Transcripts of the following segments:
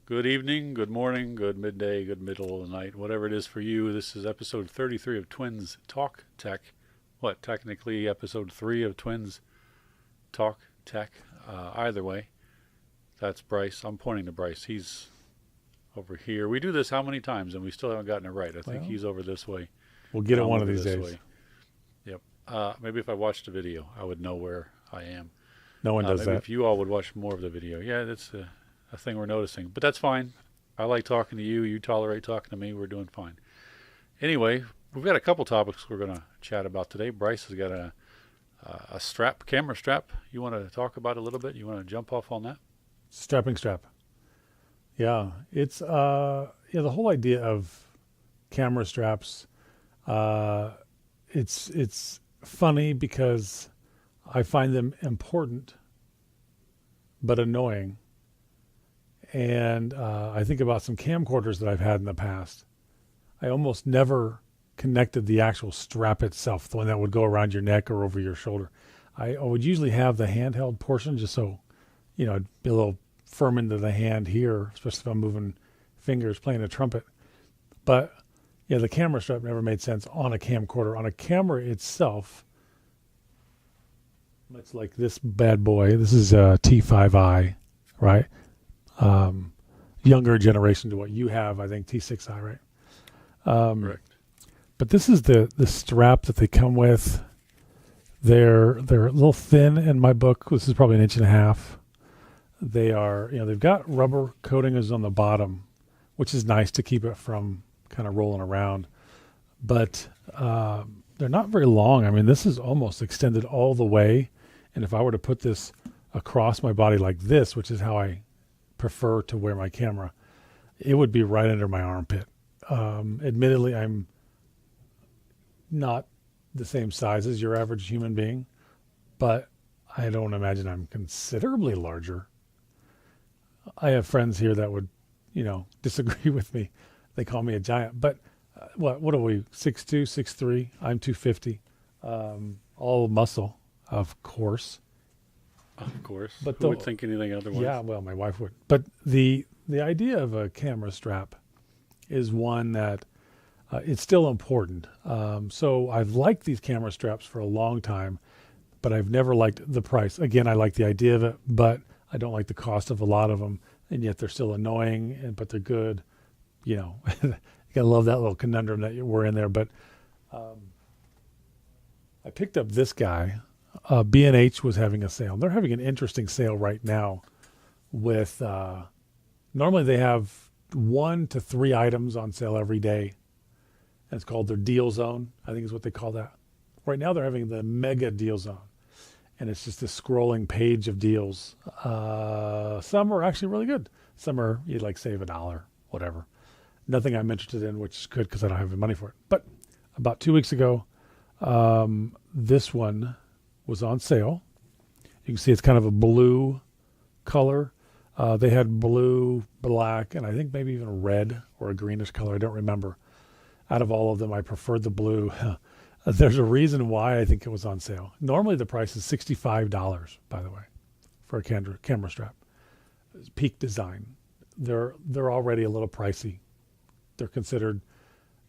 Good evening, good morning, good midday, good middle of the night, whatever it is for you. This is episode 33 of Twins Talk Tech. What, technically episode 3 of Twins Talk Tech. Either way, that's Bryce. I'm pointing to Bryce. He's over here. We do this how many times and we still haven't gotten it right. I think he's over this way. We'll get it I'm one of over these this days. way. Yep. Maybe if I watched the video, I would know where I am. No one does Maybe that. if you all would watch more of the video. Yeah, that's a thing we're noticing. But that's fine. I like talking to you. You tolerate talking to me. We're doing fine. Anyway, we've got a couple topics we're going to chat about today. Bryce has got a camera strap. You want to talk about it a little bit? You want to jump off on that? Strapping strap. Yeah, it's the whole idea of camera straps. It's funny because I find them important but annoying. And I think about some camcorders that I've had in the past. I almost never connected the actual strap itself, the one that would go around your neck or over your shoulder. I would usually have the handheld portion just so, it'd be a little firm into the hand here, especially if I'm moving fingers playing a trumpet. But, yeah, the camera strap never made sense on a camcorder. On a camera itself, much like this bad boy, this is a T5i, right? Younger generation to what you have, I think T6i, right? Correct. But this is the strap that they come with. They're a little thin in my book. This is probably 1.5 inches. They are, they've got rubber coatings on the bottom, which is nice to keep it from kind of rolling around. But they're not very long. I mean, this is almost extended all the way. And if I were to put this across my body like this, which is how I prefer to wear my camera, it would be right under my armpit. Admittedly, I'm not the same size as your average human being, but I don't imagine I'm considerably larger. I have friends here that would, disagree with me. They call me a giant, but what are we? 6'2", 6'3"? I'm 250. All muscle, of course. Of course. But who would think anything otherwise? Yeah, well, my wife would. But the idea of a camera strap is one that it's still important. So I've liked these camera straps for a long time, but I've never liked the price. Again, I like the idea of it, but I don't like the cost of a lot of them, and yet they're still annoying, but they're good. You gotta love that little conundrum that we're in there. But I picked up this guy. B&H was having a sale. They're having an interesting sale right now with, normally they have 1 to 3 items on sale every day. And it's called their deal zone, I think is what they call that. Right now they're having the mega deal zone. And it's just a scrolling page of deals. Some are actually really good. Some are, you'd like save $1, whatever. Nothing I'm interested in, which is good because I don't have the money for it. But about 2 weeks ago, this one was on sale. You can see it's kind of a blue color. They had blue, black, and I think maybe even red or a greenish color. I don't remember. Out of all of them, I preferred the blue. There's a reason why I think it was on sale. Normally the price is $65, by the way, for a camera strap. It's Peak Design. They're already a little pricey. They're considered,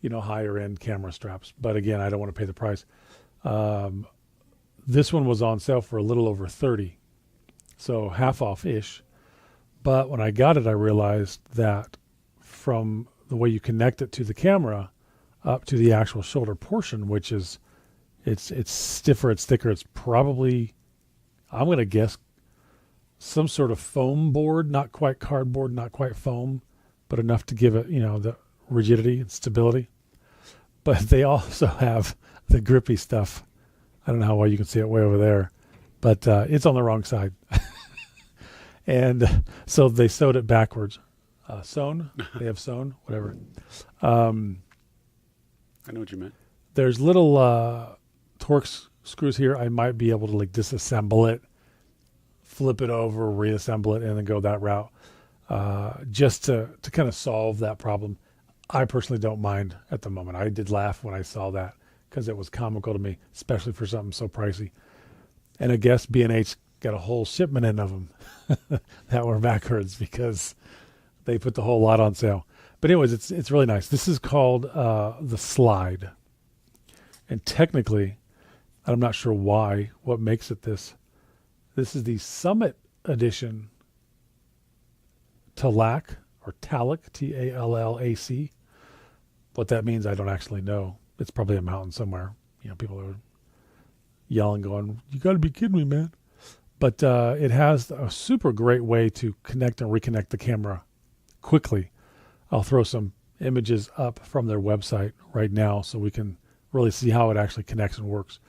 higher end camera straps. But again, I don't want to pay the price. This one was on sale for a little over $30, so half off-ish. But when I got it, I realized that from the way you connect it to the camera up to the actual shoulder portion, which is, it's stiffer, it's thicker, it's probably, I'm going to guess, some sort of foam board, not quite cardboard, not quite foam, but enough to give it, the rigidity and stability. But they also have the grippy stuff. I don't know how well you can see it way over there, but it's on the wrong side. And so they sewed it backwards. Sewn? They have sewn? Whatever. I know what you meant. There's little Torx screws here. I might be able to disassemble it, flip it over, reassemble it, and then go that route just to kind of solve that problem. I personally don't mind at the moment. I did laugh when I saw that because it was comical to me, especially for something so pricey. And I guess B&H got a whole shipment in of them that were backwards because they put the whole lot on sale. But anyways, it's really nice. This is called the Slide. And technically, I'm not sure what makes it this. This is the Summit Edition Talac, or Talac, Tallac. What that means, I don't actually know. It's probably a mountain somewhere. People are yelling, going, "You got to be kidding me, man." But it has a super great way to connect and reconnect the camera quickly. I'll throw some images up from their website right now so we can really see how it actually connects and works.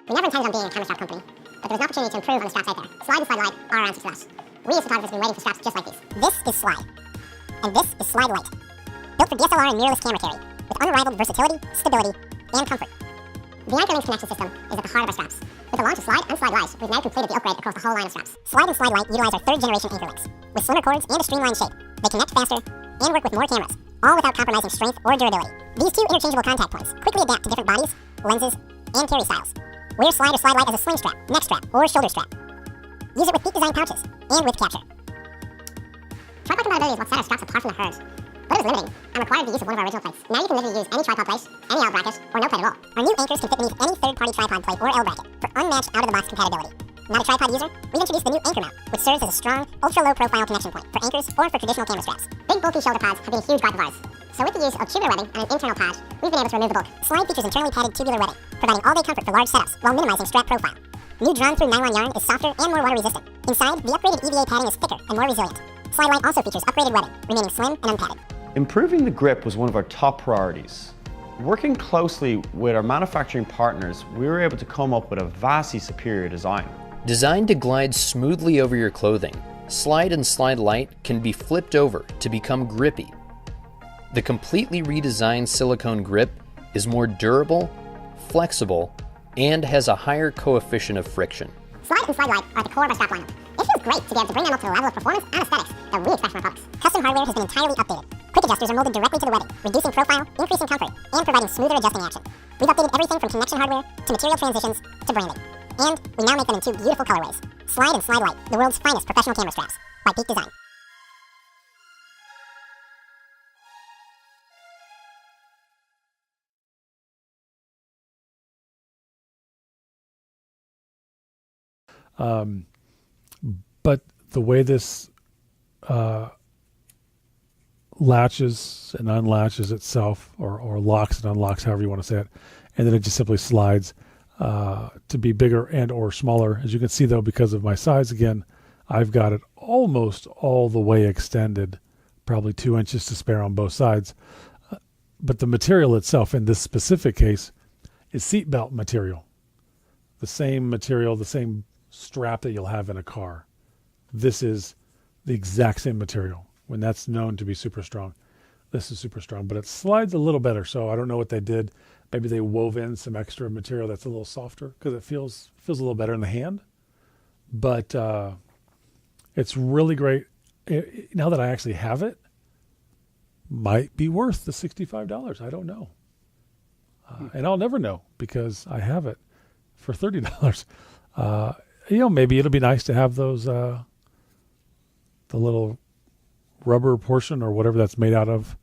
We never intended on being a camera strap company, but there was an opportunity to improve on the straps out there. Slide and Slide Light are our answer to that. We as photographers have been waiting for straps just like these. This is Slide, and this is Slide Light. Built for DSLR and mirrorless camera carry, with unrivaled versatility, stability, and comfort. The Anchor Link connection system is at the heart of our straps. With the launch of Slide and Slide Light, we've now completed the upgrade across the whole line of straps. Slide and Slide Light utilize our third generation anchor links. With slimmer cords and a streamlined shape, they connect faster and work with more cameras, all without compromising strength or durability. These two interchangeable contact points quickly adapt to different bodies, lenses, and carry styles. Wear Slide or Slide Light as a sling strap, neck strap, or shoulder strap. Use it with peak design pouches and with capture. Tripod compatibility is what set our straps apart from the herd. But it was limiting and required the use of one of our original plates. Now you can literally use any tripod plate, any L bracket, or no plate at all. Our new anchors can fit beneath any third-party tripod plate or L bracket for unmatched out-of-the-box compatibility. Not a tripod user? We've introduced the new anchor mount, which serves as a strong, ultra-low profile connection point for anchors or for traditional camera straps. Big bulky shoulder pads have been a huge gripe of ours. So with the use of tubular webbing and an internal pad, we've been able to remove the bulk. Slide features internally padded tubular webbing, providing all-day comfort for large setups while minimizing strap profile. New drawn-through nylon yarn is softer and more water-resistant. Inside, the upgraded EVA padding is thicker and more resilient. Slide Light also features upgraded webbing, remaining slim and unpadded. Improving the grip was one of our top priorities. Working closely with our manufacturing partners, we were able to come up with a vastly superior design. Designed to glide smoothly over your clothing, Slide and Slide Light can be flipped over to become grippy. The completely redesigned silicone grip is more durable, flexible, and has a higher coefficient of friction. Slide and Slide Light are at the core of our strap lineup. It feels great to be able to bring them up to the level of performance and aesthetics that we expect from our products. Custom hardware has been entirely updated. Quick adjusters are molded directly to the webbing, reducing profile, increasing comfort, and providing smoother adjusting action. We've updated everything from connection hardware to material transitions to branding. And we now make them in two beautiful colorways. Slide and Slide Light, the world's finest professional camera straps, by Peak Design. But the way this latches and unlatches itself, or locks and unlocks, however you want to say it, and then it just simply slides to be bigger and or smaller. As you can see, though, because of my size, again, I've got it almost all the way extended, probably 2 inches to spare on both sides. But the material itself, in this specific case, is seatbelt material. The same material, the same strap that you'll have in a car. This is the exact same material. When that's known to be super strong, this is super strong, but it slides a little better. So I don't know what they did. Maybe they wove in some extra material that's a little softer because it feels a little better in the hand. But it's really great. Now that I actually have it, might be worth the $65. I don't know. And I'll never know because I have it for $30. Maybe it'll be nice to have those, the little rubber portion or whatever that's made out of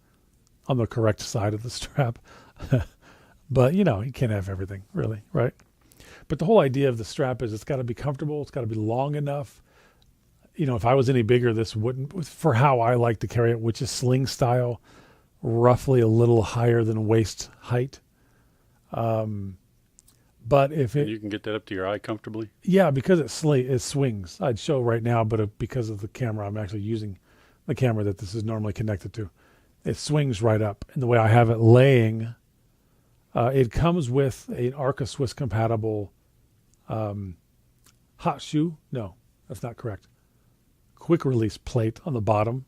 on the correct side of the strap. But, you can't have everything, really, right? But the whole idea of the strap is it's got to be comfortable. It's got to be long enough. If I was any bigger, this wouldn't, for how I like to carry it, which is sling style, roughly a little higher than waist height. But if it... You can get that up to your eye comfortably? Yeah, because it swings. I'd show right now, but because of the camera, I'm actually using the camera that this is normally connected to. It swings right up. And the way I have it laying, it comes with an Arca Swiss compatible hot shoe. No, that's not correct. Quick release plate on the bottom.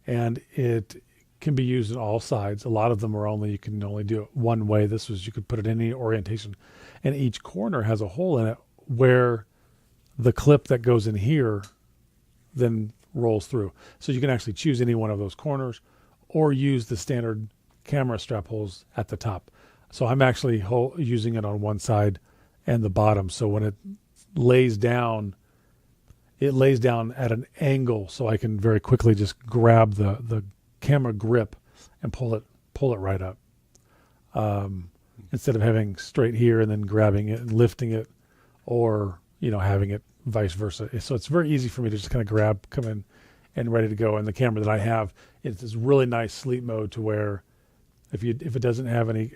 And it can be used in all sides. A lot of them you can only do it one way. You could put it in any orientation. And each corner has a hole in it where the clip that goes in here then rolls through. So you can actually choose any one of those corners or use the standard camera strap holes at the top. So I'm actually using it on one side and the bottom. So when lays down, it lays down at an angle, so I can very quickly just grab the camera grip and pull it right up, instead of having straight here and then grabbing it and lifting it, or having it vice versa. So it's very easy for me to just kind of grab, come in, and ready to go. And the camera that I have, it's this really nice sleep mode to where if it doesn't have any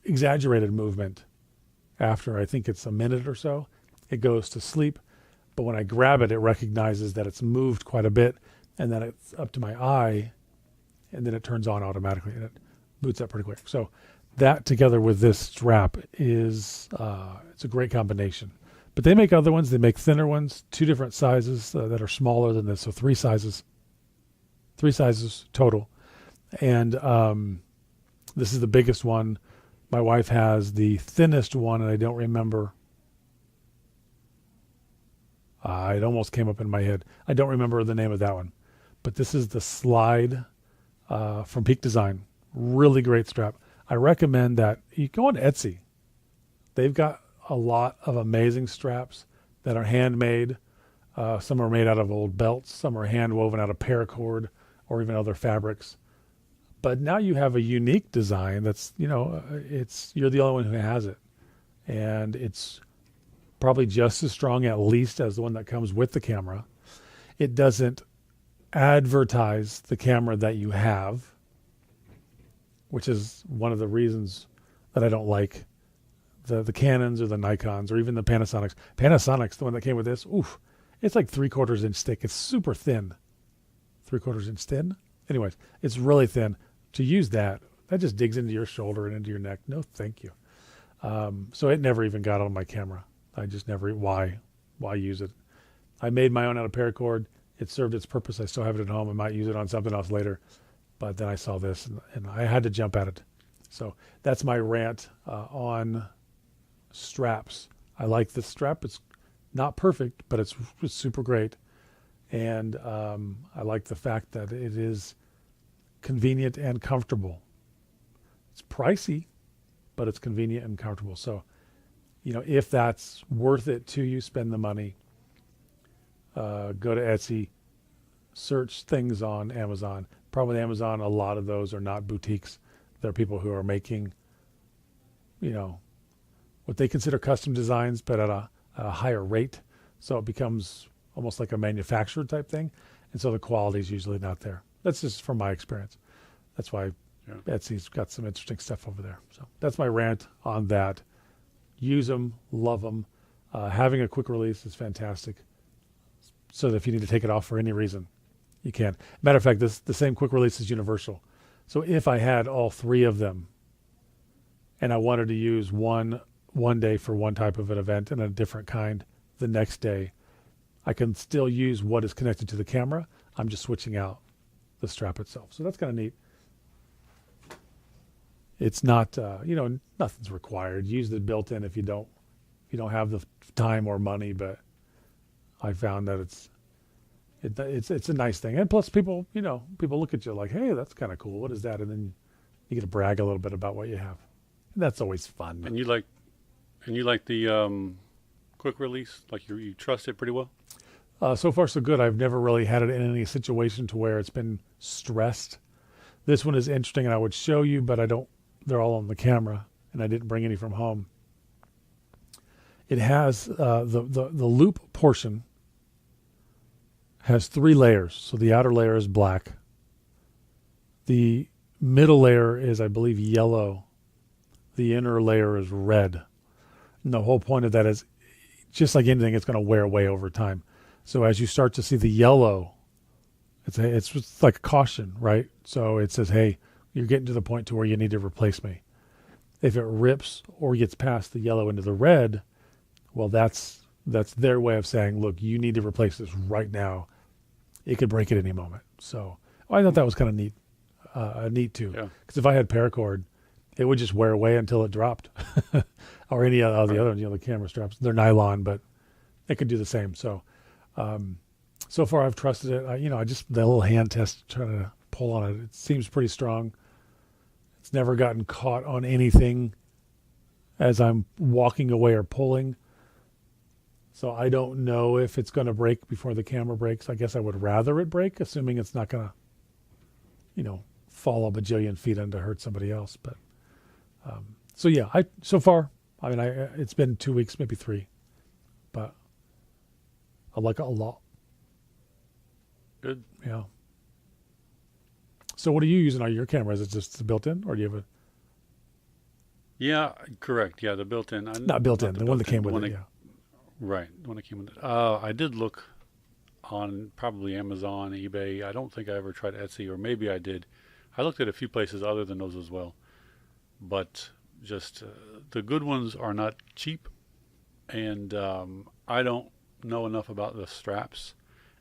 exaggerated movement after, I think it's a minute or so, it goes to sleep. But when I grab it, it recognizes that it's moved quite a bit and that it's up to my eye, and then it turns on automatically and it boots up pretty quick. So that together with this strap is it's a great combination. But they make other ones. They make thinner ones, 2 different sizes that are smaller than this. So 3 sizes total. And this is the biggest one. My wife has the thinnest one, and I don't remember. It almost came up in my head. I don't remember the name of that one. But this is the Slide from Peak Design. Really great strap. I recommend that you go on Etsy. They've got a lot of amazing straps that are handmade. Some are made out of old belts. Some are hand woven out of paracord or even other fabrics. But now you have a unique design that's, you're the only one who has it. And it's probably just as strong, at least, as the one that comes with the camera. It doesn't advertise the camera that you have, which is one of the reasons that I don't like the Canons or the Nikons or even the Panasonics. Panasonic's, the one that came with this, it's like 3/4 inch thick. It's super thin. 3/4 inch thin? Anyways, it's really thin. To use that just digs into your shoulder and into your neck. No, thank you. So it never even got on my camera. I just never, why use it? I made my own out of paracord. It served its purpose. I still have it at home. I might use it on something else later. But then I saw this and I had to jump at it. So that's my rant on straps. I like this strap. It's not perfect, but it's super great. And I like the fact that it is convenient and comfortable. It's pricey, but it's convenient and comfortable. So, if that's worth it to you, spend the money. Go to Etsy, search things on Amazon. Problem with Amazon, a lot of those are not boutiques. They're people who are making, what they consider custom designs, but at a higher rate. So it becomes almost like a manufactured type thing. And so the quality is usually not there. That's just from my experience. That's why Etsy's got some interesting stuff over there. So that's my rant on that. Use them, love them. Having a quick release is fantastic. So that if you need to take it off for any reason, you can. Matter of fact, the same quick release is universal. So if I had all 3 of them and I wanted to use one day for one type of an event and a different kind the next day, I can still use what is connected to the camera. I'm just switching out the strap itself. So that's kind of neat. It's not, nothing's required. Use the built-in if you don't have the time or money, but I found that it's a nice thing. And plus people look at you like, hey, that's kind of cool. What is that? And then you get to brag a little bit about what you have. And that's always fun. And you like the quick release? Like you trust it pretty well? So far so good. I've never really had it in any situation to where it's been stressed. This one is interesting and I would show you, but they're all on the camera and I didn't bring any from home. It has the loop portion has 3 layers. So the outer layer is black. The middle layer is, I believe, yellow. The inner layer is red. And the whole point of that is, just like anything, it's going to wear away over time. So as you start to see the yellow, it's just like a caution, right? So it says, hey, you're getting to the point to where you need to replace me. If it rips or gets past the yellow into the red, well, that's their way of saying, look, you need to replace this right now. It could break at any moment. So I thought that was kind of neat too. Because if I had paracord, it would just wear away until it dropped. Or any of the other, the camera straps. They're nylon, but it could do the same. So, so far I've trusted it. I just, the little hand test, trying to pull on it. It seems pretty strong. It's never gotten caught on anything as I'm walking away or pulling. So I don't know if it's going to break before the camera breaks. I guess I would rather it break, assuming it's not going to, fall a bajillion feet and to hurt somebody else. But so yeah, so far, I mean, it's been 2 weeks, maybe 3, but I like it a lot. Good. Yeah. So what are you using on your camera? Is it just the built-in, or do you have a? Yeah, correct. Yeah, the built-in. Not built-in, the one that came with it. Yeah. Right, the one that came with it. I did look on probably Amazon, eBay. I don't think I ever tried Etsy, or maybe I did. I looked at a few places other than those as well. But just the good ones are not cheap. And I don't know enough about the straps.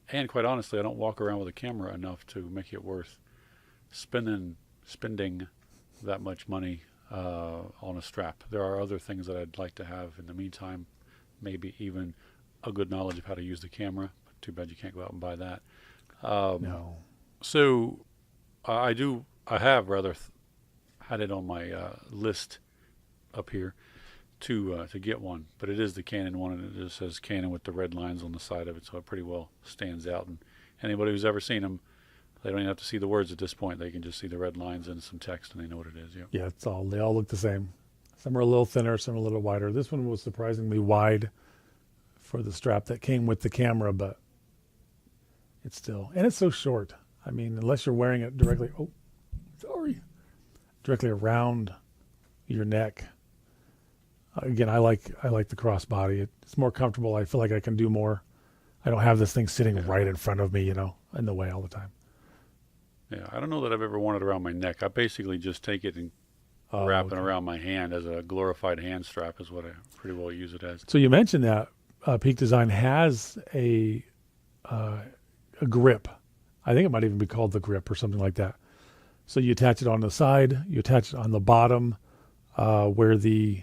And quite honestly, I don't walk around with a camera enough to make it worth spending that much money on a strap. There are other things that I'd like to have in the meantime. Maybe even a good knowledge of how to use the camera. Too bad you can't go out and buy that. No. So I have rather had it on my list up here to get one, but it is the Canon one, and it just says Canon with the red lines on the side of it, so it pretty well stands out. And anybody who's ever seen them, they don't even have to see the words at this point. They can just see the red lines and some text, and they know what it is. Yeah. Yeah, they all look the same. Some are a little thinner, some are a little wider. This one was surprisingly wide for the strap that came with the camera, but it's so short. I mean, unless you're wearing it directly around your neck. Again, I like the crossbody. It's more comfortable. I feel like I can do more. I don't have this thing sitting right in front of me, in the way all the time. Yeah, I don't know that I've ever worn it around my neck. I basically just take it and wrap it around my hand as a glorified hand strap is what I pretty well use it as. So you mentioned that Peak Design has a grip. I think it might even be called the grip or something like that. So you attach it on the side, you attach it on the bottom where the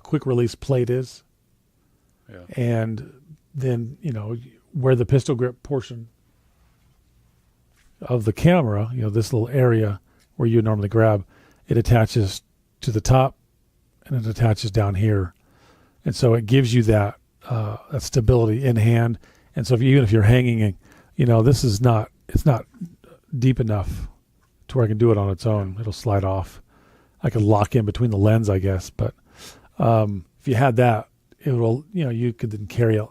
quick release plate is. Yeah. And then, where the pistol grip portion of the camera, this little area where you normally grab, it attaches to the top and it attaches down here. And so it gives you that stability in hand. And so even if you're hanging, it's not deep enough to where I can do it on its own. It'll slide off. I could lock in between the lens, I guess. But if you had that, it will, you could then carry it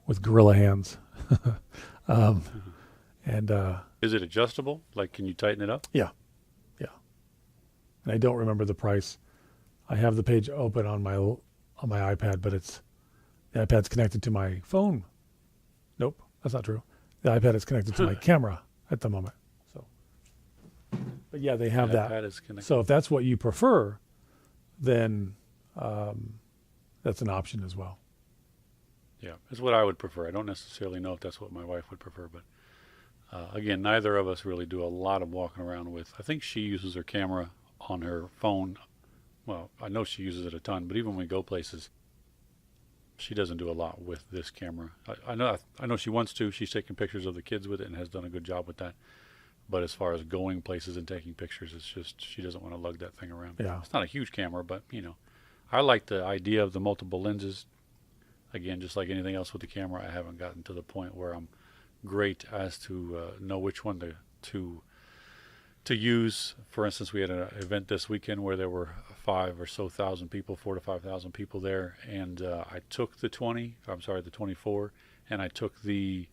with gorilla hands. Is it adjustable? Like, can you tighten it up? Yeah. And I don't remember the price. I have the page open on my iPad, but the iPad's connected to my phone. Nope, that's not true. The iPad is connected to my camera at the moment. So, but yeah, they have that. iPad is connected. So if that's what you prefer, then that's an option as well. Yeah, it's what I would prefer. I don't necessarily know if that's what my wife would prefer, but again, neither of us really do a lot of walking around with. I think she uses her camera on her phone. Well, I know she uses it a ton, but even when we go places, she doesn't do a lot with this camera. I know she wants to. She's taken pictures of the kids with it and has done a good job with that. But as far as going places and taking pictures, it's just she doesn't want to lug that thing around. Yeah. It's not a huge camera, but I like the idea of the multiple lenses. Again, just like anything else with the camera, I haven't gotten to the point where I'm great as to know which one to use. For instance, we had an event this weekend where there were 4,000 to 5,000 people there, and I took the 24, and I took the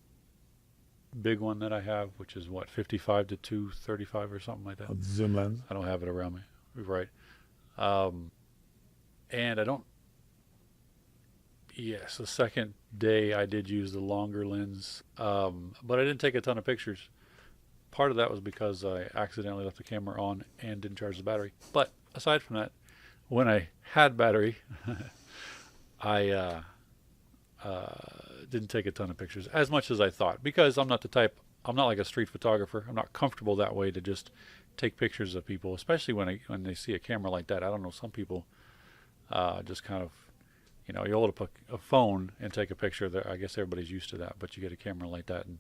big one that I have, which is 55 to 235 or something like that. Zoom lens. I don't have it around me, right? And I don't. Yes, the second day I did use the longer lens, but I didn't take a ton of pictures. Part of that was because I accidentally left the camera on and didn't charge the battery. But aside from that, when I had battery, I didn't take a ton of pictures, as much as I thought, because I'm not like a street photographer. I'm not comfortable that way to just take pictures of people, especially when they see a camera like that. I don't know, some people just kind of, you're able to put a phone and take a picture. I guess everybody's used to that, but you get a camera like that, and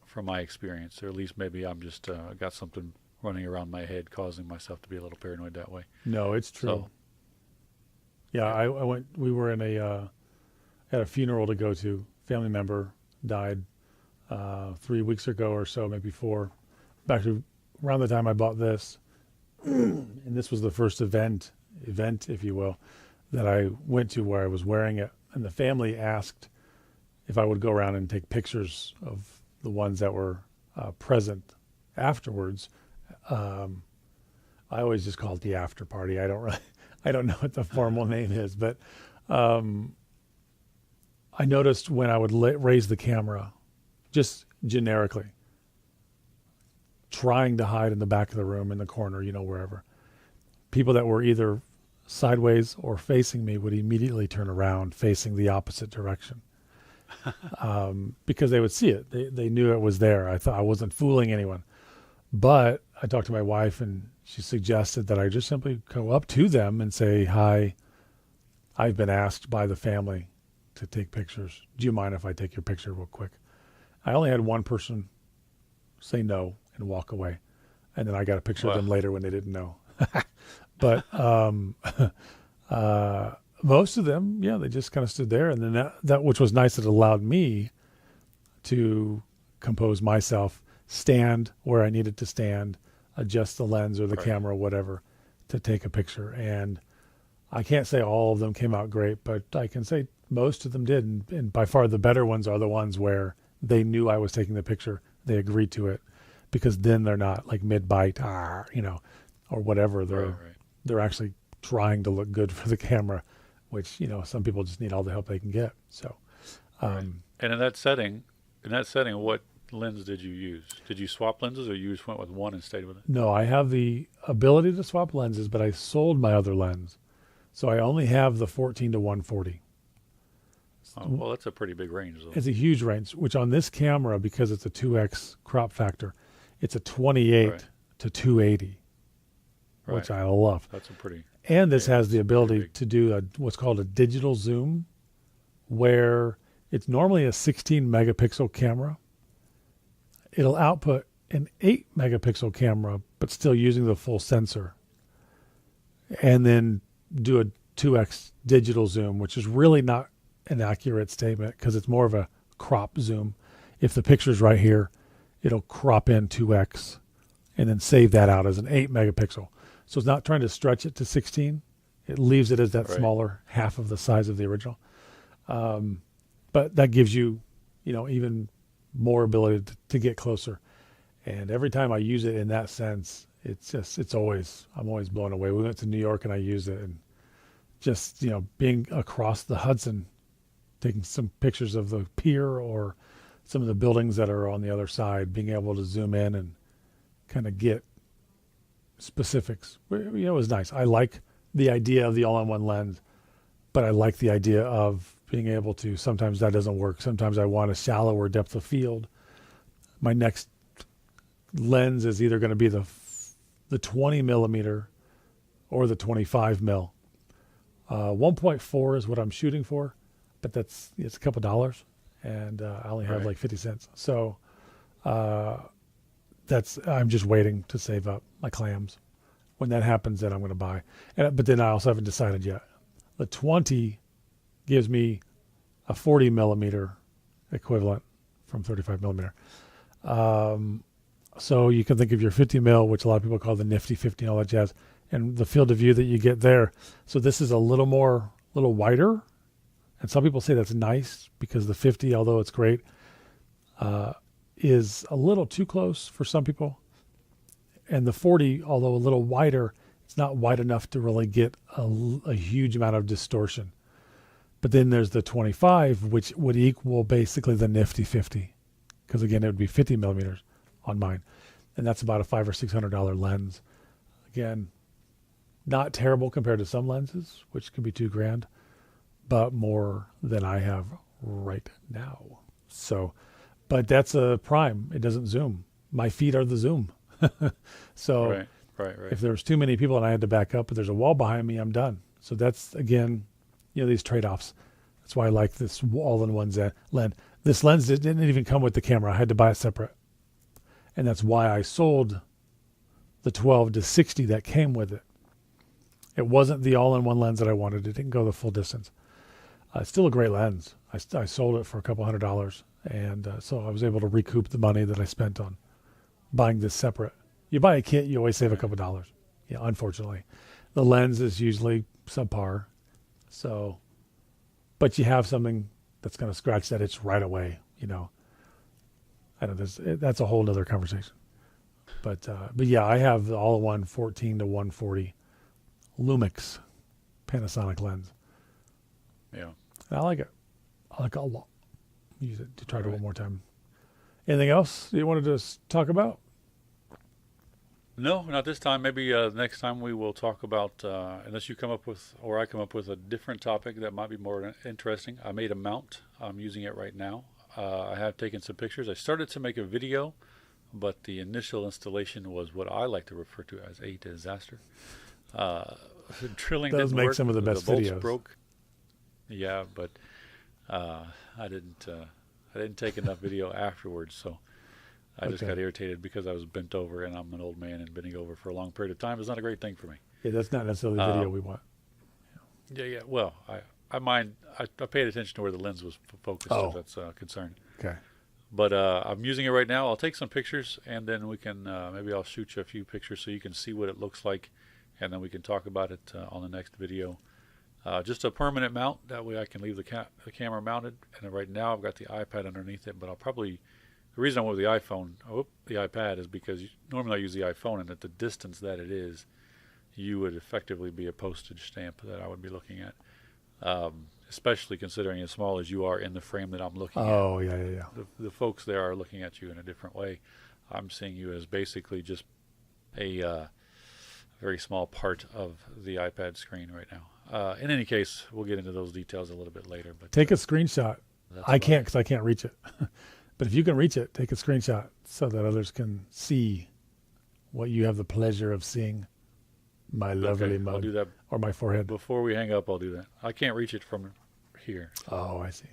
from my experience, or at least maybe I'm just got something running around my head causing myself to be a little paranoid that way. No, it's true. Yeah, I went. We were in at a funeral to go to. Family member died 3 weeks ago or so, maybe 4. Back to around the time I bought this, and this was the first event, if you will, that I went to where I was wearing it, and the family asked if I would go around and take pictures of the ones that were present afterwards. I always just call it the after party. I don't know what the formal name is, but I noticed when I would raise the camera, just generically, trying to hide in the back of the room, in the corner, wherever, people that were either sideways or facing me would immediately turn around, facing the opposite direction, because they would see it. They knew it was there. I thought I wasn't fooling anyone. But I talked to my wife, and she suggested that I just simply go up to them and say, "Hi, I've been asked by the family to take pictures. Do you mind if I take your picture real quick?" I only had one person say no and walk away. And then I got a picture of them later when they didn't know. But most of them, yeah, they just kind of stood there. And then that which was nice, it allowed me to compose myself, stand where I needed to stand, adjust the lens or the camera, whatever, to take a picture. And I can't say all of them came out great, but I can say most of them did. And by far the better ones are the ones where they knew I was taking the picture. They agreed to it, because then they're not like mid-bite, or whatever. They're actually trying to look good for the camera, which, some people just need all the help they can get. So, And in that setting, what lens did you use? Did you swap lenses, or you just went with one and stayed with it? No, I have the ability to swap lenses, but I sold my other lens. So I only have the 14 to 140. Oh, well, that's a pretty big range, though. It's a huge range, which on this camera, because it's a 2x crop factor, it's a 28 to 280, which I love. That's a pretty... And this has the ability to do what's called a digital zoom, where it's normally a 16 megapixel camera. It'll output an 8 megapixel camera, but still using the full sensor. And then do a 2x digital zoom, which is really not an accurate statement, because it's more of a crop zoom. If the picture's right here, it'll crop in 2x and then save that out as an 8 megapixel. So it's not trying to stretch it to 16. It leaves it as that smaller half of the size of the original. But that gives you, even more ability to get closer. And every time I use it in that sense, I'm always blown away. We went to New York and I used it, and just, being across the Hudson, taking some pictures of the pier or some of the buildings that are on the other side, being able to zoom in and kind of get specifics. It was nice. I like the idea of the all-in-one lens, but I like the idea of being able to, sometimes that doesn't work. Sometimes I want a shallower depth of field. My next lens is either going to be the 20 millimeter or the 25 mil. 1.4 is what I'm shooting for, but it's a couple dollars, and I only have like 50 cents. So I'm just waiting to save up my clams. When that happens, then I'm going to buy. But then I also haven't decided yet. The 20 gives me a 40 millimeter equivalent from 35 millimeter. So you can think of your 50 mil, which a lot of people call the nifty 50 and all that jazz, and the field of view that you get there. So this is a little wider. And some people say that's nice, because the 50, although it's great, is a little too close for some people. And the 40, although a little wider, it's not wide enough to really get a huge amount of distortion. But then there's the 25, which would equal basically the nifty 50, because again, it would be 50 millimeters on mine. And that's about a $500 or $600 lens. Again, not terrible compared to some lenses, which can be $2,000, but more than I have right now. So, but that's a prime. It doesn't zoom. My feet are the zoom. So if there's too many people and I had to back up, but there's a wall behind me, I'm done. So that's, again, these trade-offs. That's why I like this all-in-one lens. This lens didn't even come with the camera. I had to buy it separate. And that's why I sold the 12 to 60 that came with it. It wasn't the all-in-one lens that I wanted. It didn't go the full distance. It's still a great lens. I sold it for a couple $100, and so I was able to recoup the money that I spent on buying this separate. You buy a kit, you always save a couple dollars. Yeah, unfortunately. The lens is usually subpar, so, but you have something that's going to scratch that itch right away, you know. I don't know, that's a whole other conversation. But yeah, I have the all-in-one 14 to 140 Lumix Panasonic lens. Yeah. And I like it. I like it a lot. Use it to try it one more time. Anything else you wanted to talk about? No, not this time. Maybe next time we will talk about, unless you come up with, or I come up with a different topic that might be more interesting. I made a mount. I'm using it right now. I have taken some pictures. I started to make a video, but the initial installation was what I like to refer to as a disaster. Drilling Those didn't make work. some of the best bolts videos. broke. Yeah, but I didn't take enough video afterwards, so I just got irritated because I was bent over, and I'm an old man, and bending over for a long period of time is not a great thing for me. Yeah, that's not necessarily the video we want. Yeah. Well, I mind. I paid attention to where the lens was focused. If that's a concern. Okay. But I'm using it right now. I'll take some pictures, and then we can maybe I'll shoot you a few pictures so you can see what it looks like, and then we can talk about it on the next video. Just a permanent mount. That way I can leave the camera mounted. And right now I've got the iPad underneath it, but I'll probably, the reason I went with the iPad is because normally I use the iPhone, and at the distance that it is, you would effectively be a postage stamp that I would be looking at. Especially considering as small as you are in the frame that I'm looking at. Oh, yeah. The folks there are looking at you in a different way. I'm seeing you as basically just a very small part of the iPad screen right now. In any case, we'll get into those details a little bit later. But take a screenshot. I can't because I can't reach it. But if you can reach it, take a screenshot so that others can see what you have the pleasure of seeing. My lovely mug. I'll do that. Or my forehead. Before we hang up, I'll do that. I can't reach it from here. Oh, I see.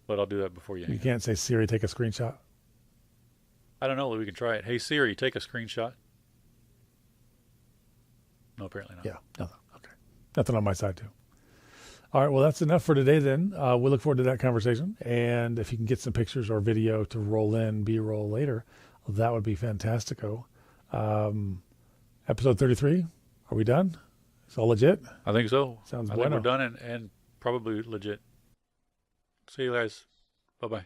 But I'll do that before you hang You up. can't say, Siri, take a screenshot? I don't know. We can try it. Hey, Siri, take a screenshot. No, apparently not. Yeah, nothing. Okay. Nothing on my side, too. All right, well, that's enough for today then. We look forward to that conversation. And if you can get some pictures or video to roll in, B-roll later, that would be fantastico. Episode 33, are we done? It's all legit? I think so. Sounds I bueno. think we're done and probably legit. See you guys. Bye-bye.